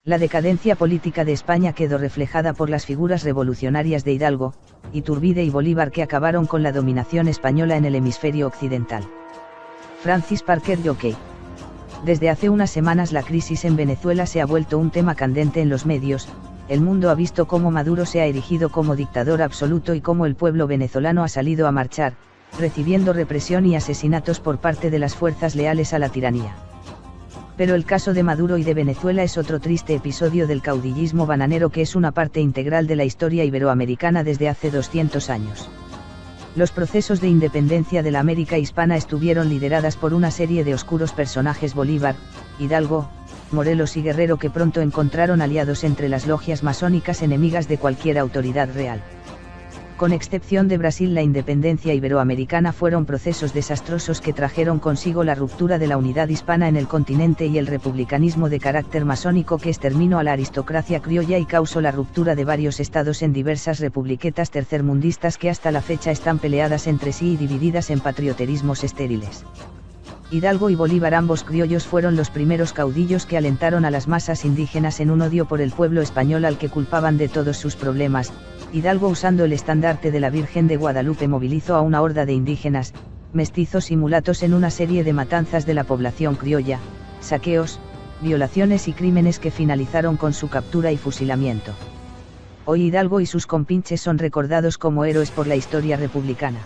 La decadencia política de España quedó reflejada por las figuras revolucionarias de Hidalgo, Iturbide y Bolívar que acabaron con la dominación española en el hemisferio occidental. Francis Parker Yockey. Desde hace unas semanas la crisis en Venezuela se ha vuelto un tema candente en los medios. El mundo ha visto cómo Maduro se ha erigido como dictador absoluto y cómo el pueblo venezolano ha salido a marchar, recibiendo represión y asesinatos por parte de las fuerzas leales a la tiranía. Pero el caso de Maduro y de Venezuela es otro triste episodio del caudillismo bananero que es una parte integral de la historia iberoamericana desde hace 200 años. Los procesos de independencia de la América hispana estuvieron lideradas por una serie de oscuros personajes: Bolívar, Hidalgo, Morelos y Guerrero, que pronto encontraron aliados entre las logias masónicas enemigas de cualquier autoridad real. Con excepción de Brasil, la independencia iberoamericana fueron procesos desastrosos que trajeron consigo la ruptura de la unidad hispana en el continente y el republicanismo de carácter masónico que exterminó a la aristocracia criolla y causó la ruptura de varios estados en diversas republiquetas tercermundistas que hasta la fecha están peleadas entre sí y divididas en patrioterismos estériles. Hidalgo y Bolívar, ambos criollos, fueron los primeros caudillos que alentaron a las masas indígenas en un odio por el pueblo español al que culpaban de todos sus problemas. Hidalgo, usando el estandarte de la Virgen de Guadalupe, movilizó a una horda de indígenas, mestizos y mulatos en una serie de matanzas de la población criolla, saqueos, violaciones y crímenes que finalizaron con su captura y fusilamiento. Hoy Hidalgo y sus compinches son recordados como héroes por la historia republicana.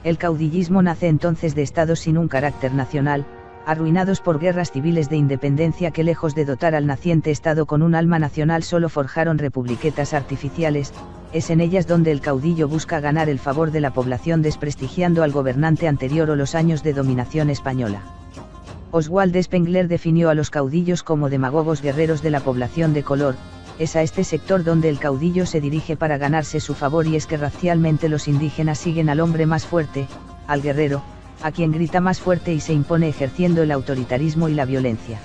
El caudillismo nace entonces de estados sin un carácter nacional, arruinados por guerras civiles de independencia que, lejos de dotar al naciente estado con un alma nacional, solo forjaron republiquetas artificiales. Es en ellas donde el caudillo busca ganar el favor de la población desprestigiando al gobernante anterior o los años de dominación española. Oswald Spengler definió a los caudillos como demagogos guerreros de la población de color. Es a este sector donde el caudillo se dirige para ganarse su favor, y es que racialmente los indígenas siguen al hombre más fuerte, al guerrero, a quien grita más fuerte y se impone ejerciendo el autoritarismo y la violencia.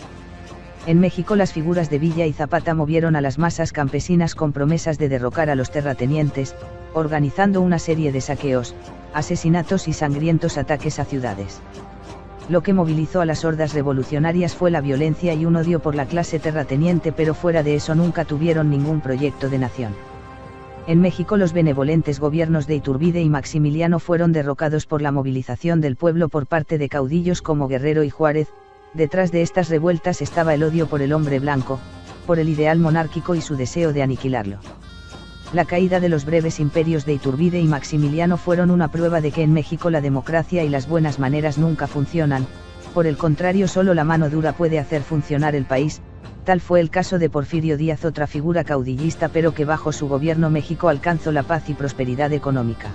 En México, las figuras de Villa y Zapata movieron a las masas campesinas con promesas de derrocar a los terratenientes, organizando una serie de saqueos, asesinatos y sangrientos ataques a ciudades. Lo que movilizó a las hordas revolucionarias fue la violencia y un odio por la clase terrateniente, pero fuera de eso nunca tuvieron ningún proyecto de nación. En México, los benevolentes gobiernos de Iturbide y Maximiliano fueron derrocados por la movilización del pueblo por parte de caudillos como Guerrero y Juárez. Detrás de estas revueltas estaba el odio por el hombre blanco, por el ideal monárquico y su deseo de aniquilarlo. La caída de los breves imperios de Iturbide y Maximiliano fueron una prueba de que en México la democracia y las buenas maneras nunca funcionan. Por el contrario, solo la mano dura puede hacer funcionar el país. Tal fue el caso de Porfirio Díaz, otra figura caudillista, pero que bajo su gobierno México alcanzó la paz y prosperidad económica.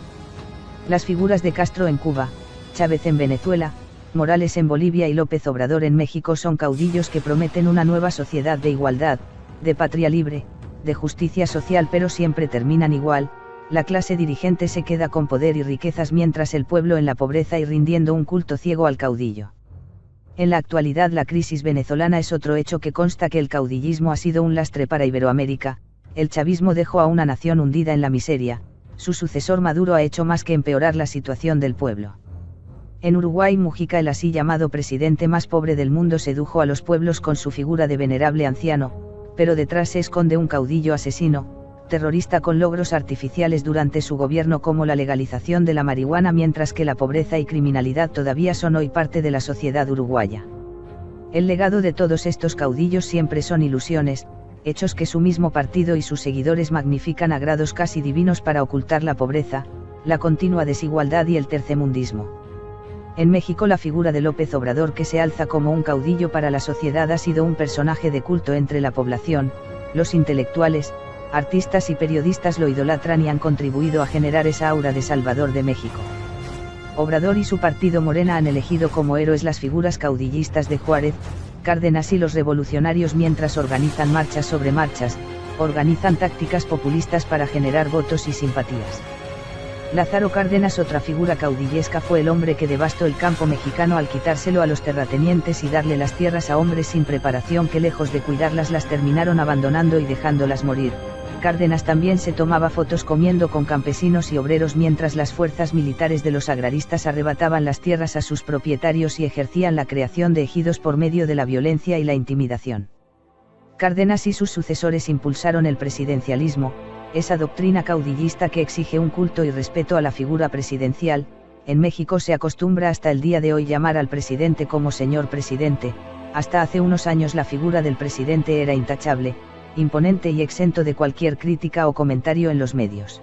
Las figuras de Castro en Cuba, Chávez en Venezuela, Morales en Bolivia y López Obrador en México son caudillos que prometen una nueva sociedad de igualdad, de patria libre, de justicia social, pero siempre terminan igual. La clase dirigente se queda con poder y riquezas mientras el pueblo en la pobreza y rindiendo un culto ciego al caudillo. En la actualidad, la crisis venezolana es otro hecho que consta que el caudillismo ha sido un lastre para Iberoamérica. El chavismo dejó a una nación hundida en la miseria. Su sucesor Maduro ha hecho más que empeorar la situación del pueblo. En Uruguay, Mujica, el así llamado presidente más pobre del mundo, sedujo a los pueblos con su figura de venerable anciano, pero detrás se esconde un caudillo asesino, terrorista con logros artificiales durante su gobierno como la legalización de la marihuana, mientras que la pobreza y criminalidad todavía son hoy parte de la sociedad uruguaya. El legado de todos estos caudillos siempre son ilusiones, hechos que su mismo partido y sus seguidores magnifican a grados casi divinos para ocultar la pobreza, la continua desigualdad y el tercermundismo. En México, la figura de López Obrador, que se alza como un caudillo para la sociedad, ha sido un personaje de culto entre la población. Los intelectuales, artistas y periodistas lo idolatran y han contribuido a generar esa aura de Salvador de México. Obrador y su partido Morena han elegido como héroes las figuras caudillistas de Juárez, Cárdenas y los revolucionarios, mientras organizan marchas sobre marchas, organizan tácticas populistas para generar votos y simpatías. Lázaro Cárdenas, otra figura caudillesca, fue el hombre que devastó el campo mexicano al quitárselo a los terratenientes y darle las tierras a hombres sin preparación que, lejos de cuidarlas, las terminaron abandonando y dejándolas morir. Cárdenas también se tomaba fotos comiendo con campesinos y obreros mientras las fuerzas militares de los agraristas arrebataban las tierras a sus propietarios y ejercían la creación de ejidos por medio de la violencia y la intimidación. Cárdenas y sus sucesores impulsaron el presidencialismo, esa doctrina caudillista que exige un culto y respeto a la figura presidencial. En México se acostumbra hasta el día de hoy llamar al presidente como señor presidente. Hasta hace unos años la figura del presidente era intachable, imponente y exento de cualquier crítica o comentario en los medios.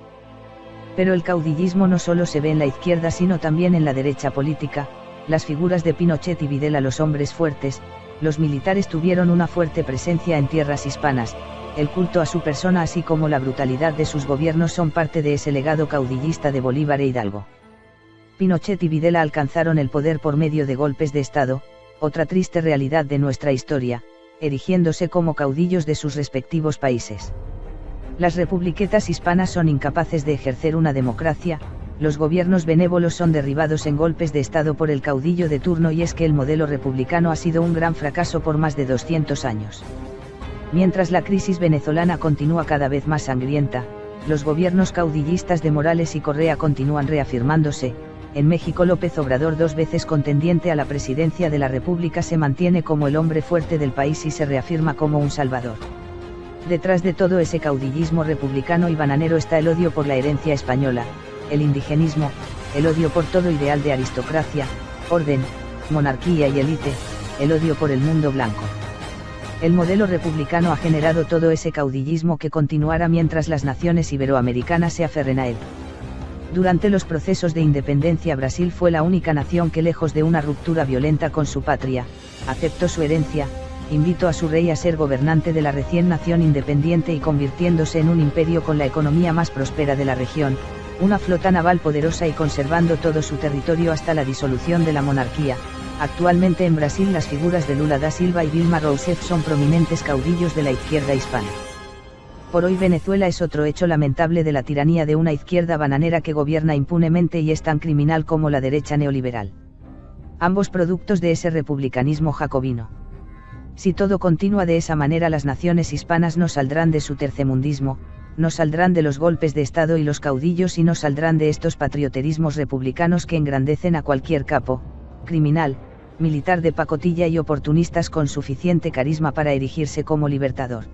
Pero el caudillismo no solo se ve en la izquierda sino también en la derecha política. Las figuras de Pinochet y Videla, los hombres fuertes, los militares tuvieron una fuerte presencia en tierras hispanas. El culto a su persona así como la brutalidad de sus gobiernos son parte de ese legado caudillista de Bolívar e Hidalgo. Pinochet y Videla alcanzaron el poder por medio de golpes de Estado, otra triste realidad de nuestra historia, erigiéndose como caudillos de sus respectivos países. Las republiquetas hispanas son incapaces de ejercer una democracia, los gobiernos benévolos son derribados en golpes de Estado por el caudillo de turno, y es que el modelo republicano ha sido un gran fracaso por más de 200 años. Mientras la crisis venezolana continúa cada vez más sangrienta, los gobiernos caudillistas de Morales y Correa continúan reafirmándose. En México López Obrador, 2 veces contendiente a la presidencia de la República, se mantiene como el hombre fuerte del país y se reafirma como un salvador. Detrás de todo ese caudillismo republicano y bananero está el odio por la herencia española, el indigenismo, el odio por todo ideal de aristocracia, orden, monarquía y élite, el odio por el mundo blanco. El modelo republicano ha generado todo ese caudillismo que continuará mientras las naciones iberoamericanas se aferren a él. Durante los procesos de independencia, Brasil fue la única nación que, lejos de una ruptura violenta con su patria, aceptó su herencia, invitó a su rey a ser gobernante de la recién nación independiente y convirtiéndose en un imperio con la economía más próspera de la región, una flota naval poderosa y conservando todo su territorio hasta la disolución de la monarquía. Actualmente en Brasil las figuras de Lula da Silva y Dilma Rousseff son prominentes caudillos de la izquierda hispana. Por hoy Venezuela es otro hecho lamentable de la tiranía de una izquierda bananera que gobierna impunemente y es tan criminal como la derecha neoliberal. Ambos productos de ese republicanismo jacobino. Si todo continúa de esa manera, las naciones hispanas no saldrán de su tercermundismo, no saldrán de los golpes de Estado y los caudillos y no saldrán de estos patrioterismos republicanos que engrandecen a cualquier capo, criminal, militar de pacotilla y oportunistas con suficiente carisma para erigirse como libertador.